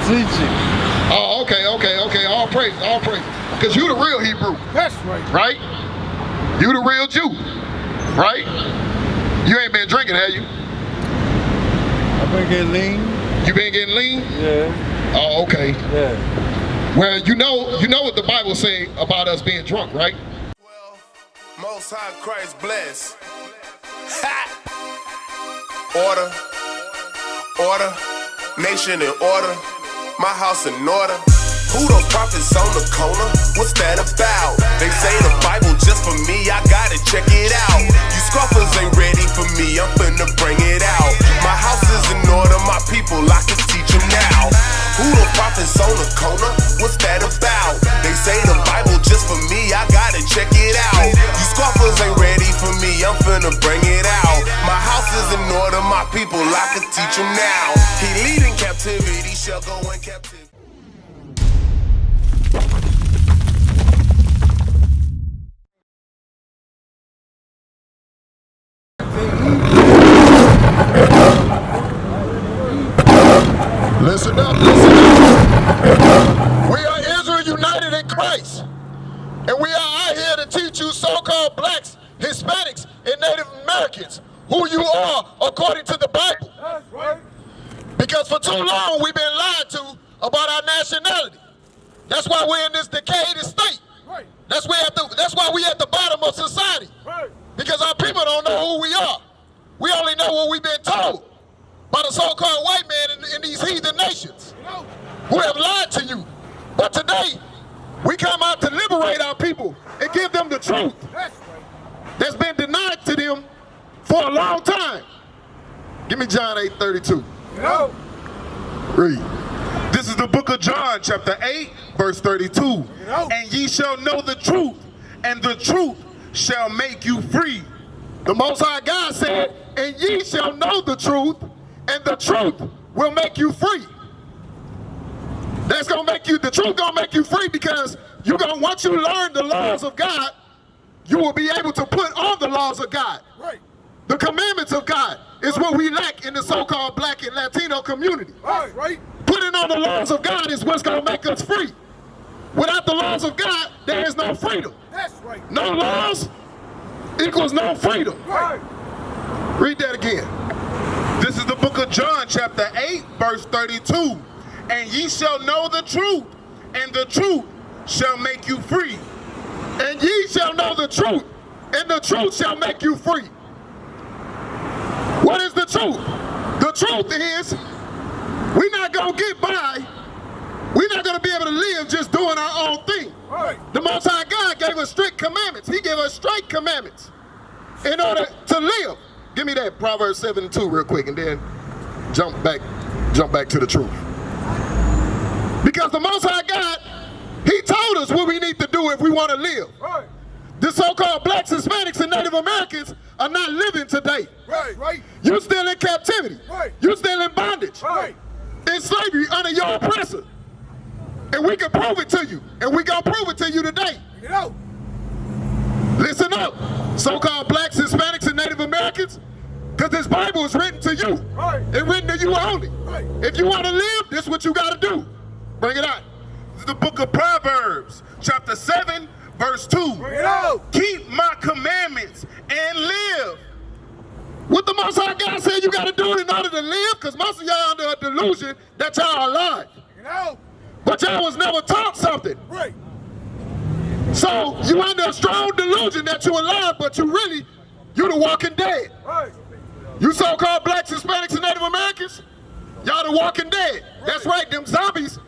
teaching. Oh, okay. All praise. Because you the real Hebrew. That's right. Right? You the real Jew. Right? You ain't been drinking, have you? I've been getting lean. You been getting lean? Yeah. Oh, okay. Yeah. Well, you know what the Bible say about us being drunk, right? Well, Most High Christ bless. Ha! Order, nation in order, my house in order. Who those prophets on the corner? What's that about? They say the Bible just for me, I gotta check it out. You scoffers ain't ready for me, I'm finna bring it out. My house is in order, my people, I can teach them now. Who those prophets on the corner? What's that about? They say the Bible just for me, I gotta check it out. You scoffers ain't ready for me, I'm finna bring it out. My house is in order, my people, I can teach them now. He lead in captivity, shall go in captivity. Listen up. We are Israel united in Christ. And we are out here to teach you so-called blacks, Hispanics, and Native Americans who you are according to the Bible. That's right. Because for too long we've been lied to about our nationality. That's why we're in this decayed state. Right. That's why we at the bottom of society. Right. Because our people don't know who we are. We only know what we've been told by the so-called white man in these heathen nations who have lied to you. But today, we come out to liberate our people and give them the truth that's been denied to them for a long time. Give me John 8:32. Read. This is the book of John, chapter 8, verse 32. And ye shall know the truth, and the truth shall make you free. The Most High God said, and ye shall know the truth, and the truth will make you free. That's gonna make you, the truth gonna make you free, because once you learn the laws of God, you will be able to put on the laws of God. Right. The commandments of God is what we lack in the so-called black and Latino community. Right. Right. Putting on the laws of God is what's gonna make us free. Without the laws of God, there is no freedom. That's right. No laws equals no freedom. Right. Read that again. This is the book of John, chapter 8, verse 32. And ye shall know the truth, and the truth shall make you free. And ye shall know the truth, and the truth shall make you free. What is the truth? The truth is, we're not going to get by. We're not going to be able to live just doing our own thing. Right. The Most High God gave us strict commandments. He gave us straight commandments in order to live. Give me that Proverbs 7:2 real quick, and then jump back to the truth. Because the Most High God, He told us what we need to do if we want to live. Right. The so-called blacks, Hispanics, and Native Americans are not living today. Right. Right. You're still in captivity. Right. You're still in bondage. Right. In slavery under your oppressor. And we can prove it to you. And we gonna prove it to you today. Get out. Listen up, so-called blacks, Hispanics, and Native Americans, because this Bible is written to you. Right. It's written to you only. Right. If you want to live, this is what you got to do. Bring it out. This is the book of Proverbs, chapter 7, verse 2. Bring it out. Keep my commandments and live. What the Most High God said you got to do in order to live, because most of y'all under a delusion that y'all are alive. Get out. But y'all was never taught something. Right. So you under a strong delusion that you're alive, but you're the walking dead. Right. You so-called blacks, Hispanics, and Native Americans, y'all the walking dead. That's right, them zombies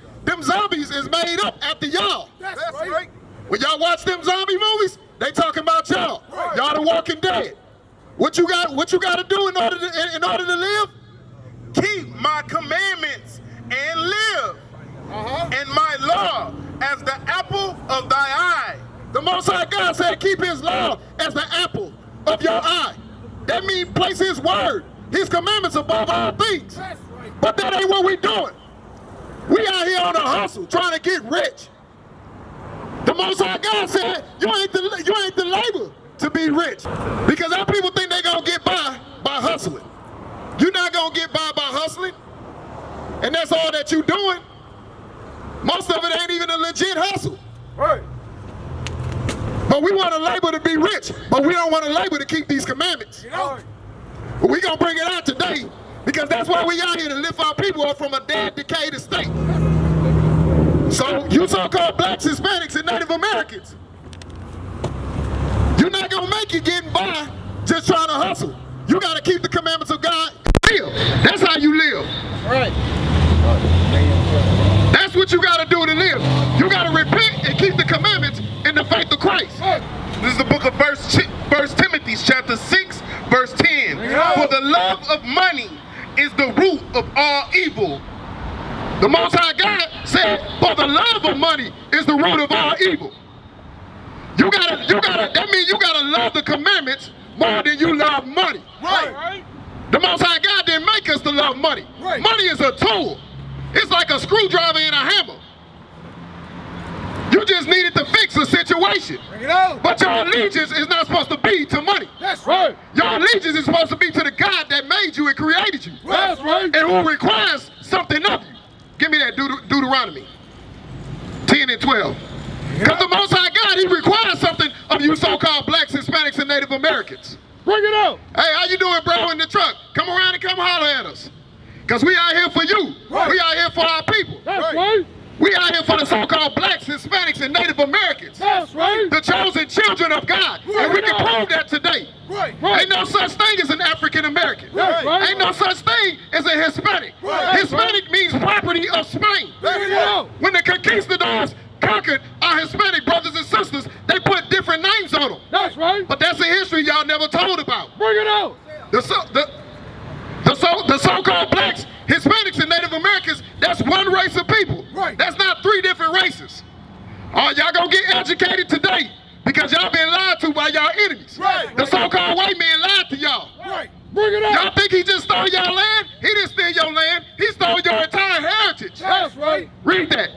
is made up after y'all. That's right. When y'all watch them zombie movies, they talking about y'all. Right. Y'all the walking dead. What you got to do in order to live? Keep my commandments and live. And my law as the apple of thy eye. The Most High God said keep His law as the apple of your eye. That means place His word, His commandments above all things. That's right. But that ain't what we doing. We out here on a hustle trying to get rich. The Most High God said you ain't the labor to be rich, because our people think they gonna get by hustling. You're not gonna get by hustling, and that's all that you doing. Most of it ain't even a legit hustle. Right. But we want a labor to be rich, but we don't want a labor to keep these commandments. Right. But we gonna bring it out today because that's why we out here to lift our people up from a dead, decayed estate. So you so-called blacks, Hispanics, and Native Americans, you're not gonna make it getting by just trying to hustle. You gotta keep the commandments of God and live. That's how you live. Right. That's what you gotta do to live. You gotta repent and keep the commandments in the faith of Christ. This is the book of First Timothy, chapter 6, verse 10. For the love of money is the root of all evil. The Most High God said, for the love of money is the root of all evil. That means you gotta love the commandments more than you love money. Right. The Most High God didn't make us to love money. Right. Money is a tool. It's like a screwdriver and a hammer. You just needed to fix a situation. Bring it out. But your allegiance is not supposed to be to money. That's right. Your allegiance is supposed to be to the God that made you and created you. That's right. And who requires something of you. Give me that Deuteronomy 10 and 12. Because the Most High God, he requires something of you so-called blacks, Hispanics, and Native Americans. Bring it out. Hey, how you doing, bro, in the truck? Come around and come holler at us. Because we out here for you. Right. We out here for our people. That's right. We out here for the so-called blacks, Hispanics, and Native Americans. That's right. The chosen children of God. Right. And we can prove that today. Right. Ain't no such thing as an African American. That's right. Ain't no such thing as a Hispanic. Right. Hispanic means property of Spain. Bring it out. When the conquistadors conquered our Hispanic brothers and sisters, they put different names on them. That's right. But that's a history y'all never told about. Bring it out. The so-called blacks, Hispanics, and Native Americans, that's one race of people. Right. That's not three different races. Y'all gonna get educated today because y'all been lied to by y'all enemies. Right. The so-called white man lied to y'all. Right. Bring it Y'all out. think he just stole your land? He didn't steal your land. He stole your entire heritage. That's right. Read that.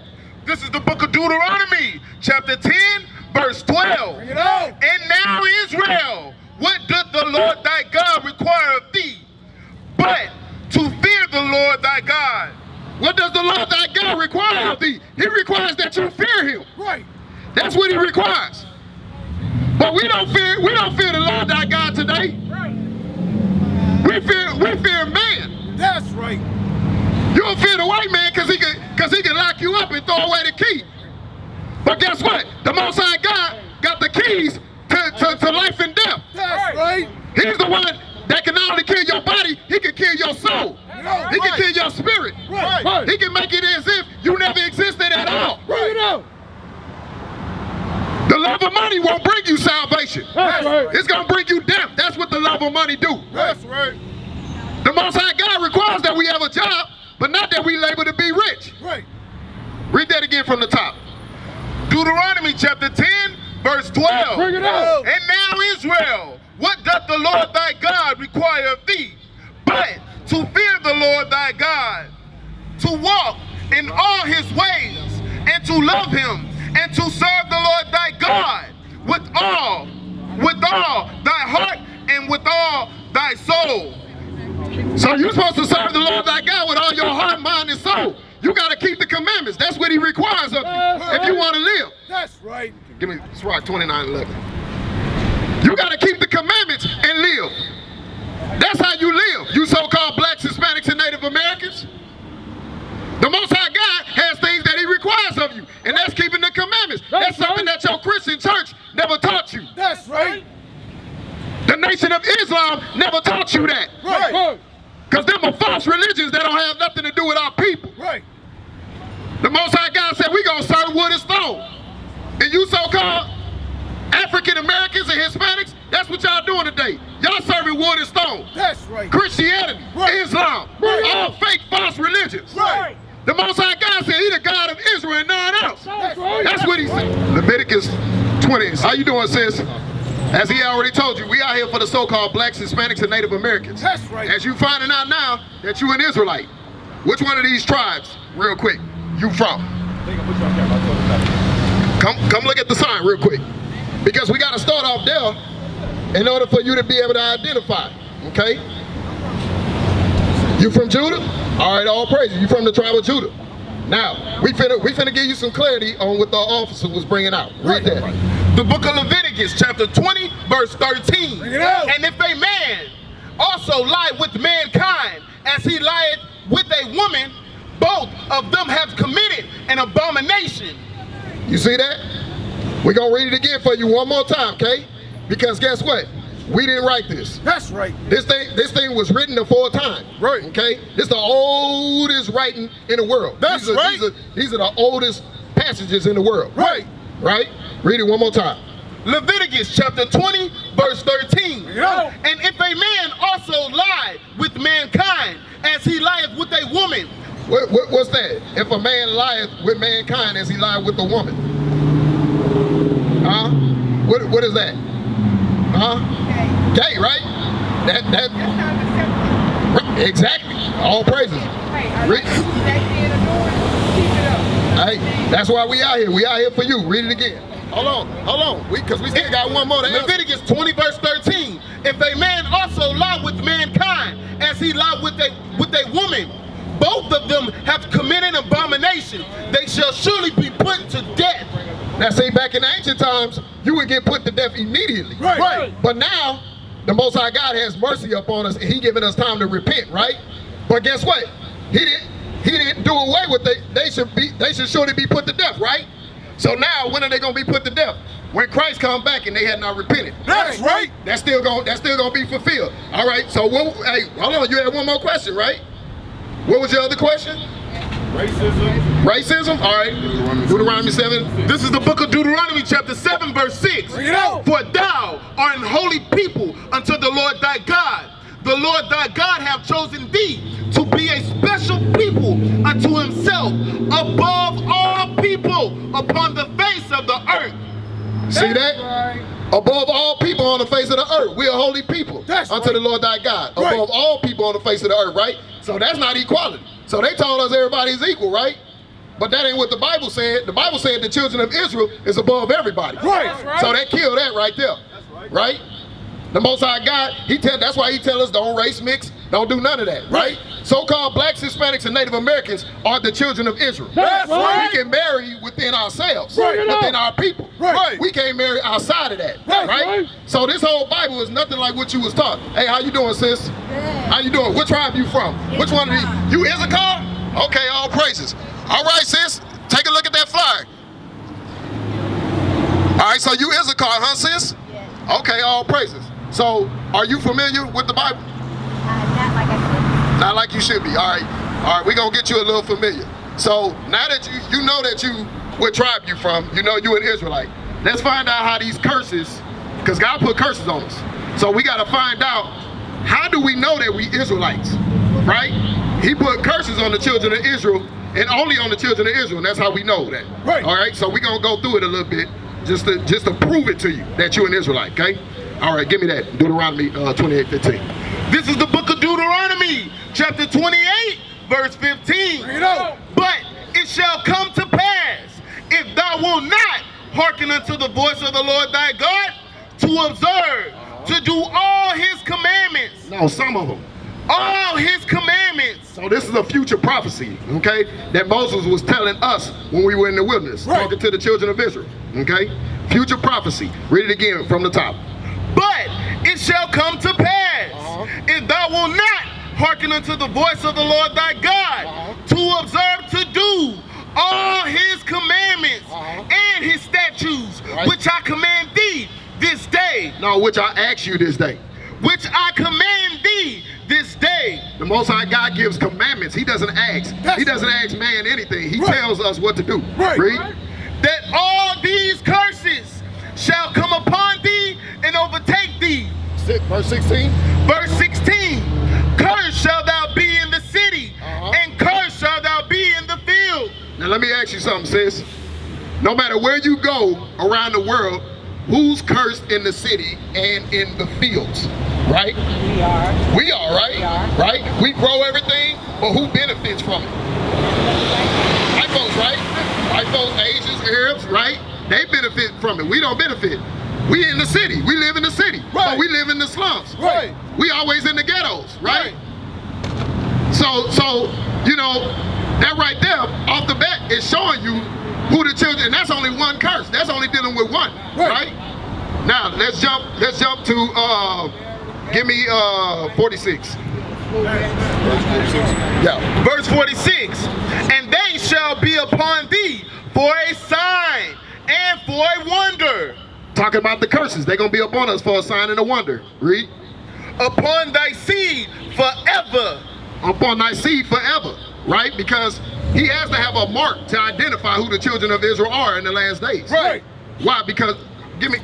This is the book of Deuteronomy, chapter 10, verse 12. Bring it out. And now, Israel, what doth the Lord thy God require of thee? But to fear the Lord thy God. What does the Lord thy God require of thee? He requires that you fear him. Right. That's what he requires. But we don't fear the Lord thy God today. Right. We fear man. That's right. You don't fear the white man because he can lock you up and throw away the key. But guess what? The Most High God got the keys to life and death. That's right. He's the one that can not only kill your body, he can kill your soul. He can kill your spirit. Right. Right. He can make it as if you never existed at all. Bring it out. The love of money won't bring you salvation. That's right. It's going to bring you death. That's what the love of money do. That's right. The Most High God requires that we have a job, but not that we labor to be rich. Right. Read that again from the top. Deuteronomy chapter 10, verse 12. Bring it out. And now, Israel, what doth the Lord thy God require of thee? But to fear the Lord thy God, to walk in all his ways, and to love him, and to serve the Lord thy God with all thy heart and with all thy soul. So you're supposed to serve the Lord thy God with all your heart, mind, and soul. You got to keep the commandments. That's what he requires of you if you want to live. That's right. Give me Sirach 29:11. You got to keep the commandments and live. That's how you live, you so-called blacks, Hispanics, and Native Americans. The Most High God has things that he requires of you, and that's keeping the commandments. That's something that your Christian church never taught you. That's right. The Nation of Islam never taught you that. Right. Because them are false religions that don't have nothing to do with our people. Right. The Most High God said we gonna serve wood and stone. And you so-called African Americans and Hispanics, that's what y'all doing today. Y'all serving wood and stone. That's right. Christianity, Right. Islam, Right. all fake false religions. Right. The Most High God said he the God of Israel and none else. That's right. That's what he said. Leviticus 20. How you doing, sis? As he already told you, we out here for the so-called blacks, Hispanics, and Native Americans. That's right. As you finding out now that you an Israelite. Which one of these tribes, real quick, you from? Come look at the sign real quick. Because we got to start off there in order for you to be able to identify, okay? You from Judah? All right, all praises. You from the tribe of Judah. Now, we finna give you some clarity on what the officer was bringing out. Read that. The book of Leviticus, chapter 20, verse 13. Bring it out. And if a man also lie with mankind, as he lieth with a woman, both of them have committed an abomination. You see that? We're gonna read it again for you one more time, okay? Because guess what? We didn't write this. That's right. This thing was written before time. Right. Okay? This is the oldest writing in the world. That's right. These are the oldest passages in the world. Right. Right? Read it one more time. Leviticus chapter 20, verse 13. Yeah. And if a man also lie with mankind, as he lieth with a woman. What's that? If a man lieth with mankind as he lieth with a woman. Huh? What is that? Huh? Gay, right? That exactly. All praises. Hey, that's why we out here. We out here for you. Read it again. Hold on. Because we still got one more to answer. Leviticus 20, verse 13. If a man also lie with mankind, as he lie with a woman, both of them have committed abomination. They shall surely be put to death. Now see, back in ancient times, you would get put to death immediately. Right. But now, the Most High God has mercy upon us, and He giving us time to repent, right? But guess what? He didn't do away with it. They should surely be put to death, right? So now, when are they gonna be put to death? When Christ come back and they had not repented. That's right. That's still gonna be fulfilled. All right. So hey, hold on. You had one more question, right? What was your other question? Racism? All right. Deuteronomy 7. This is the book of Deuteronomy chapter 7, verse 6. Bring it out. For thou art an holy people unto the Lord thy God. The Lord thy God hath chosen thee to be a special people unto himself above all people upon the face of the earth. See that? Right. Above all people on the face of the earth. We are holy people That's unto right. the Lord thy God. Right. Above all people on the face of the earth, right? So that's not equality. So they told us everybody's equal, right? But that ain't what the Bible said. The Bible said the children of Israel is above everybody. Right. That's right. So that killed that right there. Right? The Most High God, that's why He tell us don't race mix, don't do none of that, right? So-called blacks, Hispanics, and Native Americans are the children of Israel. That's right. We can marry within ourselves, Right. within our people. Right. We can't marry outside of that, That's right? right. So this whole Bible is nothing like what you was taught. Hey, how you doing, sis? Good. How you doing? What tribe you from? Which one of these? You Issachar? Okay, all praises. All right, sis, take a look at that flyer. All right, so you Issachar, huh, sis? Yes. Okay, all praises. So, are you familiar with the Bible? Not like I Not like you should be. All right, we're gonna get you a little familiar. So, now that you know that what tribe you from, you know you an Israelite. Let's find out how these curses, because God put curses on us. So we gotta find out, how do we know that we Israelites, right? He put curses on the children of Israel, and only on the children of Israel, and that's how we know that. Right. All right, so we're gonna go through it a little bit, just to prove it to you that you're an Israelite, okay? All right, give me that, Deuteronomy 28:15. This is the book of Deuteronomy, chapter 28, verse 15. Bring it out. But it shall come to pass, if thou wilt not hearken unto the voice of the Lord thy God, to observe, to do all his commandments. No, some of them. All his commandments. So this is a future prophecy, okay, that Moses was telling us when we were in the wilderness, Right. talking to the children of Israel, okay? Future prophecy. Read it again from the top. But it shall come to pass, if thou wilt not hearken unto the voice of the Lord thy God, to observe to do all his commandments and his statutes, Right. which I command thee this day, No, which I ask you this day. which I command thee this day. The Most High God gives commandments. He doesn't ask. He doesn't ask man anything. He Right. tells us what to do. Right. Read. That all these curses shall come upon thee and overtake thee. Verse 16. Verse 16, cursed shalt thou be in the city, and cursed shalt thou be in the field. Now let me ask you something, sis. No matter where you go around the world, who's cursed in the city and in the fields? Right? We are. We are, right? We are. Right? We grow everything, but who benefits from it? White folks, right? White folks, Asians, Arabs, right? They benefit from it. We don't benefit. We in the city. We live in the city. Right. But we live in the slums. Right. We always in the ghettos, right? So, you know, that right there, off the is showing you who the children, and that's only one curse. That's only dealing with one, right? Now let's jump to give me 46. Yeah. Verse 46. And they shall be upon thee for a sign and for a wonder. Talking about the curses, they're gonna be upon us for a sign and a wonder. Read. Upon thy seed forever. Upon thy seed forever, right? Because he has to have a mark to identify who the children of Israel are in the last days. Right. Why? Because give me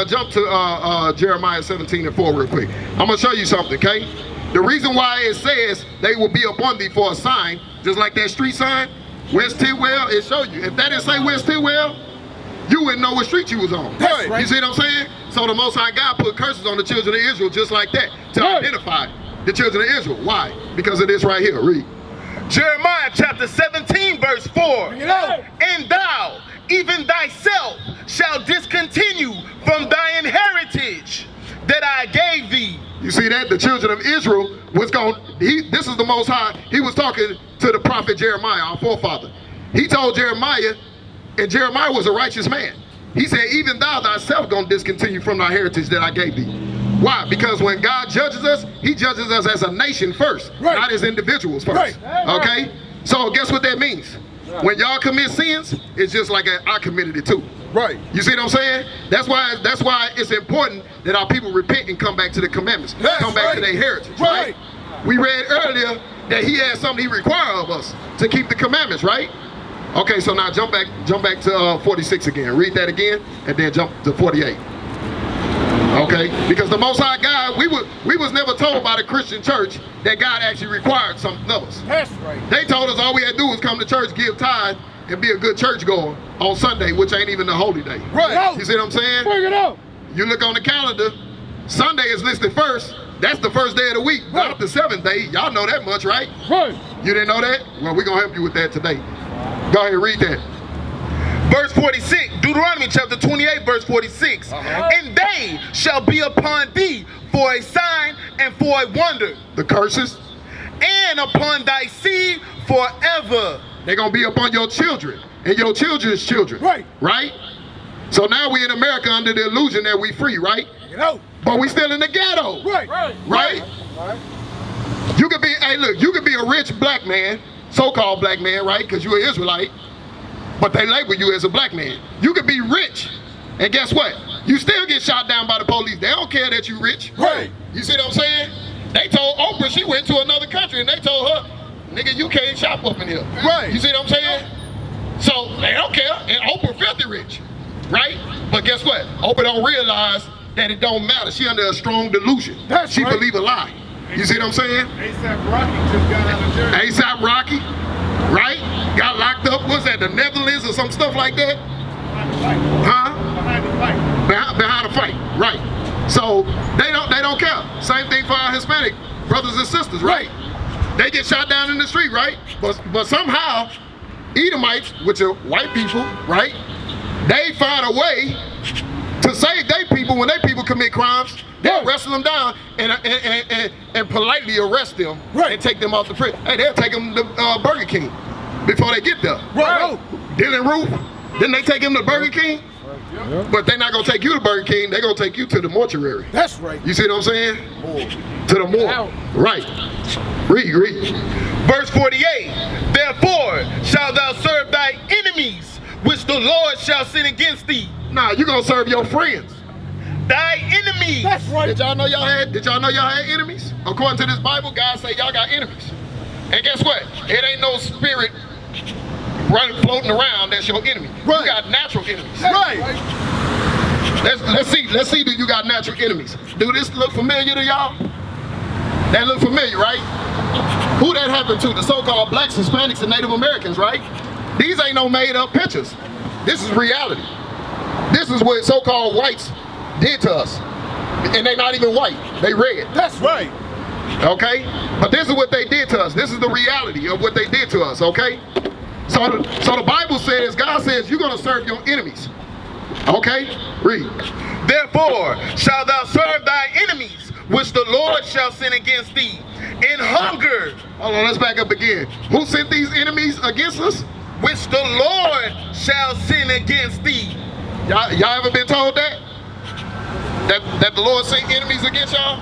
jump to Jeremiah 17:4 real quick. I'm gonna show you something, okay? The reason why it says they will be upon thee for a sign, just like that street sign, West Tidwell, it show you. If that didn't say West Tidwell, you wouldn't know what street you was on. Right. You see what I'm saying? So the Most High God put curses on the children of Israel just like that to identify the children of Israel. Why? Because of this right here. Read. Jeremiah chapter 17 verse 4. Bring it out. And thou, even thyself, shall discontinue from thine heritage that I gave thee. You see that? The children of Israel was going, this is the Most High. He was talking to the prophet Jeremiah, our forefather. He told Jeremiah, and Jeremiah was a righteous man. He said, even thou thyself gonna discontinue from thy heritage that I gave thee. Why? Because when God judges us, he judges us as a nation first, not as individuals first. Okay? So guess what that means? When y'all commit sins, it's just like I committed it too. Right. You see what I'm saying? That's why it's important that our people repent and come back to the commandments. Come back to their heritage, right? We read earlier that he has something he requires of us to keep the commandments, right? Okay, so now jump back to 46 again. Read that again, and then jump to 48. Okay, because the Most High God, we was never told by the Christian church that God actually required something of us. That's right. They told us all we had to do was come to church, give tithe, and be a good church goer on Sunday, which ain't even the holy day. Right. You see what I'm saying? Bring it out. You look on the calendar, Sunday is listed first. That's the first day of the week, not the seventh day. Y'all know that much, right? Right. You didn't know that? Well, we're gonna help you with that today. Go ahead, read that. Verse 46, Deuteronomy chapter 28, verse 46. And they shall be upon thee for a sign and for a wonder. The curses. And upon thy seed forever. They're going to be upon your children and your children's children. Right. Right? So now we in America under the illusion that we free, right? Get out. But we still in the ghetto. Right. Right? You could be, hey look, you could be a rich black man, so-called black man, right? Because you're an Israelite. But they label you as a black man. You could be rich, and guess what? You still get shot down by the police. They don't care that you rich. Right. You see what I'm saying? They told Oprah she went to another country, and they told her, nigga, you can't shop up in here. Right. You see what I'm saying? So they don't care, and Oprah filthy rich, right? But guess what? Oprah don't realize that it don't matter. She under a strong delusion. She believe a lie. You see what I'm saying? ASAP Rocky just got out of jail. ASAP Rocky, right? Got locked up, what's that, the Netherlands or some stuff like that? Huh? Behind the fight. Behind the fight, right. So they don't care. Same thing for our Hispanic brothers and sisters, right? They get shot down in the street, right? But somehow, Edomites, which are white people, right? They find a way to save their people when their people commit crimes. They'll wrestle them down and politely arrest them and take them off the prison. Hey, they'll take them to Burger King before they get there. Right. Dylan Roof, didn't they take him to Burger King? But they're not gonna take you to Burger King, they're gonna take you to the mortuary. That's right. You see what I'm saying? To the morgue. Right. Read. Verse 48, therefore shalt thou serve thy enemies, which the Lord shall send against thee. Nah, you gonna serve your friends. Thy enemies. That's right. Did y'all know y'all had enemies? According to this Bible, God say y'all got enemies. And guess what? It ain't no spirit floating around that's your enemy. Right. You got natural enemies. Right. Let's see, do you got natural enemies? Do this look familiar to y'all? That look familiar, right? Who that happened to? The so-called blacks, Hispanics, and Native Americans, right? These ain't no made up pictures. This is reality. This is what so-called whites did to us. And they not even white, they red. That's right. Okay? But this is what they did to us. This is the reality of what they did to us, okay? So the Bible says, God says, you're gonna serve your enemies. Okay? Read. Therefore shalt thou serve thy enemies, which the Lord shall send against thee, in hunger. Hold on, let's back up again. Who sent these enemies against us? which the Lord shall sin against thee. Y'all ever been told that? That the Lord sent enemies against y'all?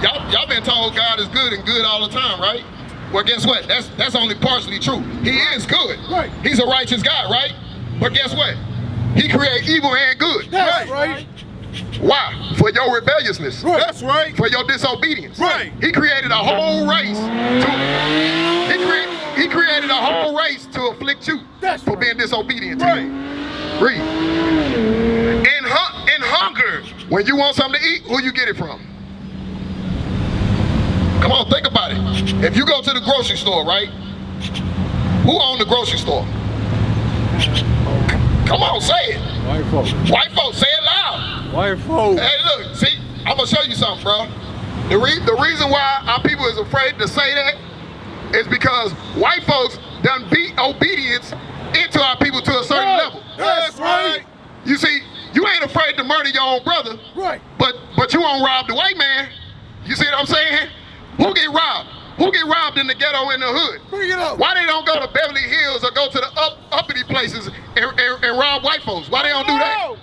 Y'all been told God is good and good all the time, right? Well, guess what? That's only partially true. He is good. Right. He's a righteous God, right? But guess what? He created evil and good. That's right. Why? For your rebelliousness. Right. That's right. For your disobedience. Right. He created a whole race he created a whole race to afflict you for being disobedient to him. Read. In hunger. When you want something to eat, who you get it from? Come on, think about it. If you go to the grocery store, right? Who owns the grocery store? Come on, say it. White folks. White folks, say it loud. White folks. Hey, look, see, I'm gonna show you something, bro. The reason why our people is afraid to say that is because white folks done beat obedience into our people to a certain level. That's right. You see, you ain't afraid to murder your own brother, Right. but you won't rob the white man. You see what I'm saying? Who get robbed? Who get robbed in the ghetto in the hood? Bring it up. Why they don't go to Beverly Hills or go to the uppity places and rob white folks? Why they don't do that?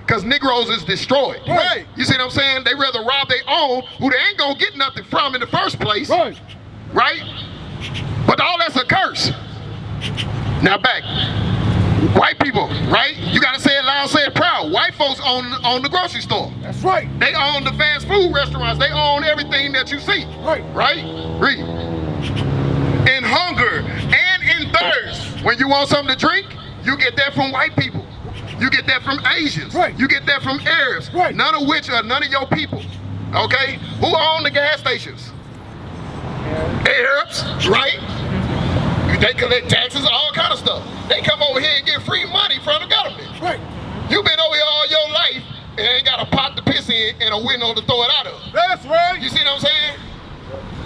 Because Negroes is destroyed. Right. You see what I'm saying? They rather rob their own, who they ain't gonna get nothing from in the first place. Right. Right? But all that's a curse. Now back. White people, right? You gotta say it loud, say it proud. White folks own the grocery store. That's right. They own the fast food restaurants. They own everything that you see. Right. Right? Read. In hunger and in thirst. When you want something to drink, you get that from white people. You get that from Asians. Right. You get that from Arabs. Right. None of which are none of your people. Okay? Who own the gas stations? Arabs, right? They collect taxes, all kind of stuff. They come over here and get free money from the government. Right. You've been over here all your life and ain't got a pot to piss in and a window to throw it out of. That's right. You see what I'm saying?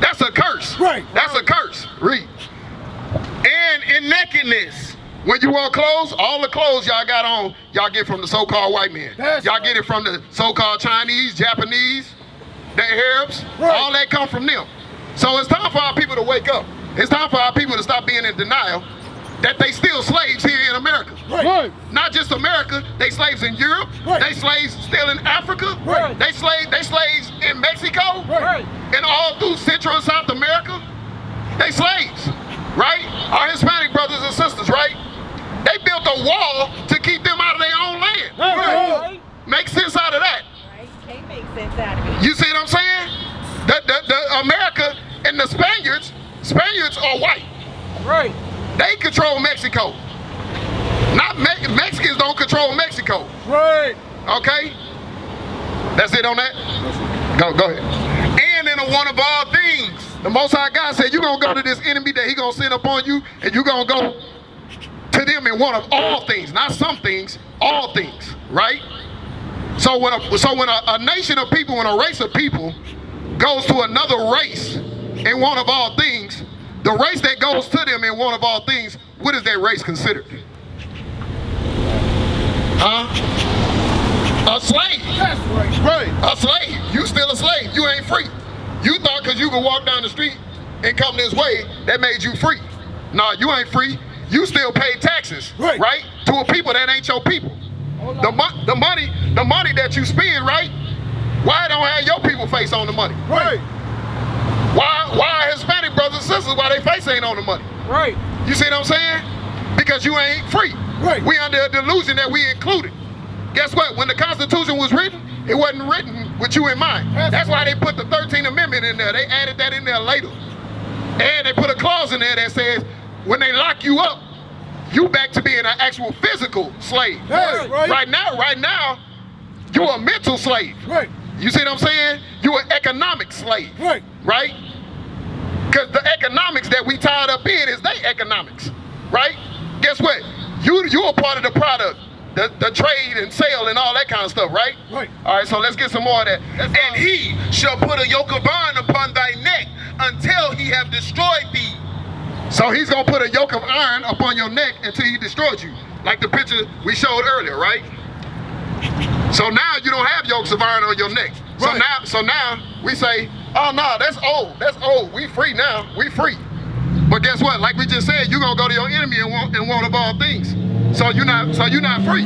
That's a curse. Right. That's a curse. Read. And in nakedness. When you want clothes, all the clothes y'all got on, y'all get from the so-called white men. Y'all get it from the so-called Chinese, Japanese, the Arabs. Right. All that come from them. So it's time for our people to wake up. It's time for our people to stop being in denial that they still slaves here in America. Right. Not just America, they slaves in Europe, Right. they slaves still in Africa, Right. they slaves in Mexico, Right. and all through Central and South America. They slaves, right? Our Hispanic brothers and sisters, right? They built a wall to keep them out of their own land. That's right. Make sense out of that. Right? Can't make sense out of it. You see what I'm saying? The America and the Spaniards are white. Right. They control Mexico. Not Mexicans don't control Mexico. Right. Okay? That's it on that? Go ahead. And in a one of all things. The Most High God said you're going to go to this enemy that he going to send upon you, and you're going to go to them in one of all things. Not some things, all things. Right? So when a nation of people, when a race of people goes to another race in one of all things, the race that goes to them in one of all things, what is that race considered? Huh? A slave. That's right. Right. A slave. You still a slave. You ain't free. You thought because you could walk down the street and come this way, that made you free. No, you ain't free. You still pay taxes, Right. To a people that ain't your people. The money that you spend, right? Why don't have your people face on the money? Right. Why Hispanic brothers and sisters, why they face ain't on the money? Right. You see what I'm saying? Because you ain't free. Right. We under a delusion that we included. Guess what? When the Constitution was written, it wasn't written with you in mind. That's why they put the 13th Amendment in there. They added that in there later. And they put a clause in there that says, when they lock you up, you back to being an actual physical slave. That's right. Right now, you're a mental slave. Right. You see what I'm saying? You're an economic slave. Right. Right? Because the economics that we tied up in is their economics. Right? Guess what? You're a part of the product. The trade and sale and all that kind of stuff, right? Right. All right, so let's get some more of that. And he shall put a yoke of iron upon thy neck until he have destroyed thee. So he's going to put a yoke of iron upon your neck until he destroys you. Like the picture we showed earlier, right? So now you don't have yokes of iron on your neck. So now we say, oh no, that's old. That's old. We free now. We free. But guess what? Like we just said, you're gonna go to your enemy and want of all things. So you're not free.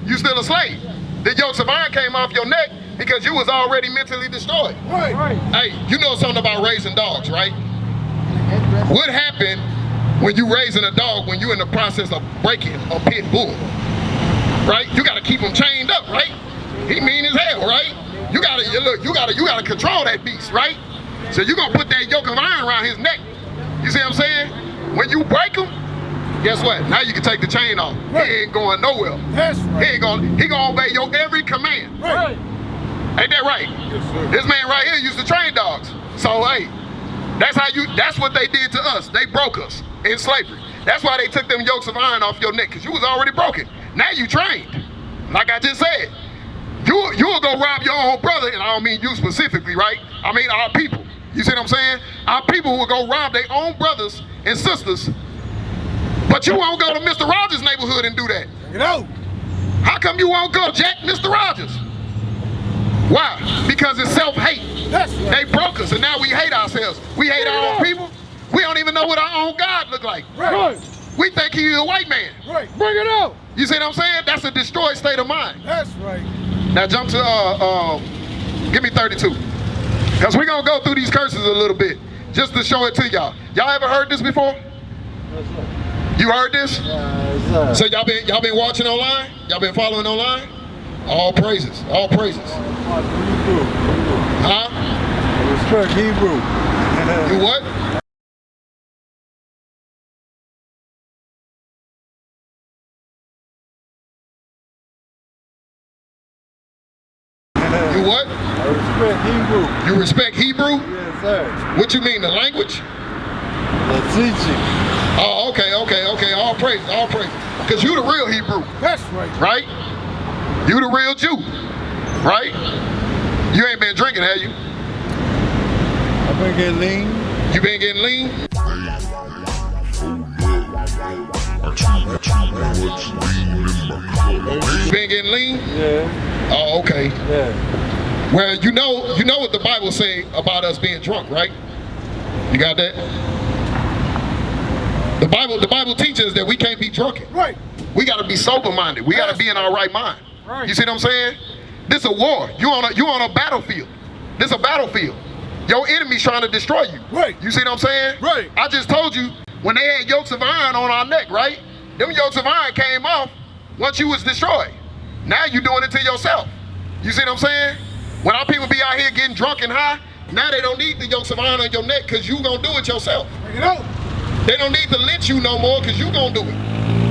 You still a slave. The yokes of iron came off your neck because you was already mentally destroyed. Right. Hey, you know something about raising dogs, right? What happened when you raising a dog when you're in the process of breaking a pit bull? Right? You gotta keep him chained up, right? He mean as hell, right? You gotta control that beast, right? So you're gonna put that yoke of iron around his neck. You see what I'm saying? When you break him, guess what? Now you can take the chain off. Right. He ain't going nowhere. That's right. He gonna obey your every command. Right. Ain't that right? Yes, sir. This man right here used to train dogs. So hey, that's what they did to us. They broke us in slavery. That's why they took them yokes of iron off your neck, because you was already broken. Now you trained. Like I just said, you'll go rob your own brother, and I don't mean you specifically, right? I mean our people. You see what I'm saying? Our people will go rob their own brothers and sisters, but you won't go to Mr. Rogers' neighborhood and do that. You know. How come you won't go jack Mr. Rogers? Why? Because it's self-hate. That's right. They broke us, and now we hate ourselves. We hate our own people. We don't even know what our own God look like. Right. We think he's a white man. Right. Bring it out. You see what I'm saying? That's a destroyed state of mind. That's right. Now jump to, give me 32. Because we're going to go through these curses a little bit, just to show it to y'all. Y'all ever heard this before? Yes, sir. You heard this? Yes, So sir. y'all been watching online? Y'all been following online? All praises, all praises. Huh? Respect Hebrew. You what? You what? I respect Hebrew. You respect Hebrew? Yes, sir. What you mean, the language? The teaching. Oh, okay. All praise. Because you the real Hebrew, That's right. right? You the real Jew, right? You ain't been drinking, have you? I've been getting lean. You been getting lean? You been getting lean? Yeah. Oh, okay. Yeah. Well, you know what the Bible say about us being drunk, right? You got that? The Bible teaches that we can't be drunken. Right. We got to be sober-minded. We got to be in our right mind. Right. You see what I'm saying? This a war. You on a battlefield. This a battlefield. Your enemy's trying to destroy you. Right. You see what I'm saying? Right. I just told you when they had yokes of iron on our neck, right? Them yokes of iron came off once you was destroyed. Now you doing it to yourself. You see what I'm saying? When our people be out here getting drunk and high, now they don't need the yokes of iron on your neck because you gonna do it yourself. Bring it out. They don't need to lynch you no more because you gonna do it.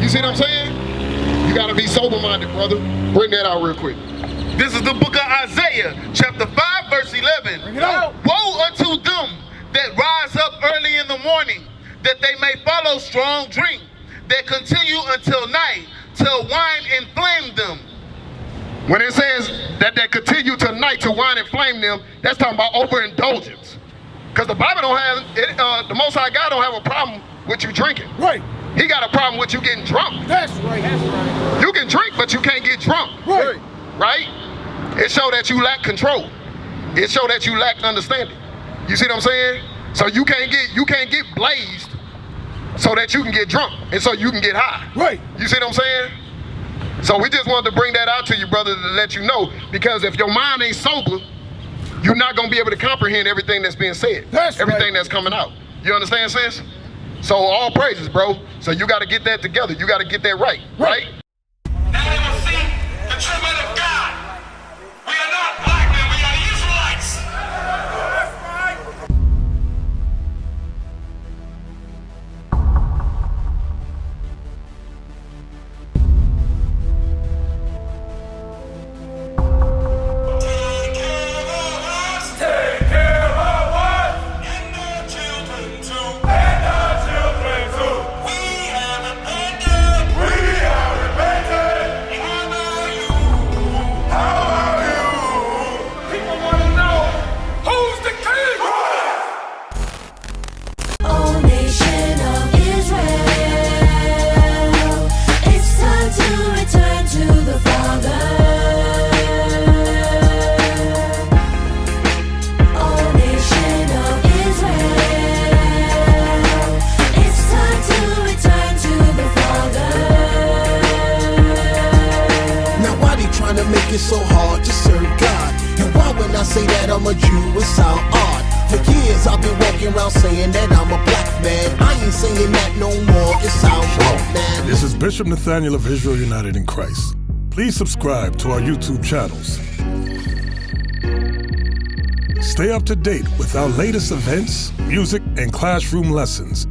You see what I'm saying? You gotta be sober-minded, brother. Bring that out real quick. This is the book of Isaiah, chapter 5, verse 11. Bring it out. Woe unto them that rise up early in the morning, that they may follow strong drink, that continue until night, till wine inflame them. When it says that they continue tonight to wine and flame them, that's talking about overindulgence. Because the Bible don't have, the Most High God don't have a problem with you drinking. Right. He got a problem with you getting drunk. That's right. That's right. You can drink, but you can't get drunk. Right. Right? It show that you lack control. It show that you lack understanding. You see what I'm saying? So you can't get blazed so that you can get drunk and so you can get high. Right. You see what I'm saying? So we just wanted to bring that out to you, brother, to let you know, because if your mind ain't sober, you're not gonna be able to comprehend everything that's being said. That's everything right. that's coming out. You understand, sis? So all praises, bro. So you gotta get that together. You gotta get that right, right? Now they will see the true men of God. We are not black men, we are the Israelites. Take care of us. And our children too. We have abandoned. it's so hard to serve God? And why when I say that I'm a Jew, it sound odd? For years I've been walking around saying that I'm a black man. I ain't saying that no more, it sounds wrong, man. This is Bishop Nathaniel of Israel United in Christ. Please subscribe to our YouTube channels. Stay up to date with our latest events, music, and classroom lessons.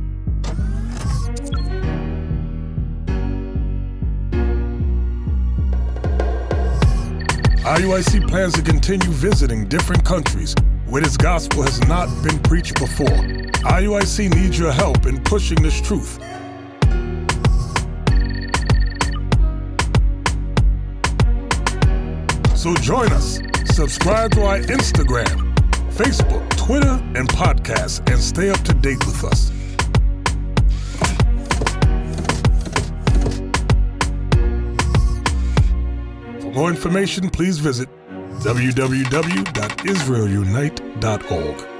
IUIC plans to continue visiting different countries where this gospel has not been preached before. IUIC needs your help in pushing this truth. So join us. Subscribe to our Instagram, Facebook, Twitter, and podcast, and stay up to date with us. For more information, please visit www.israelunite.org.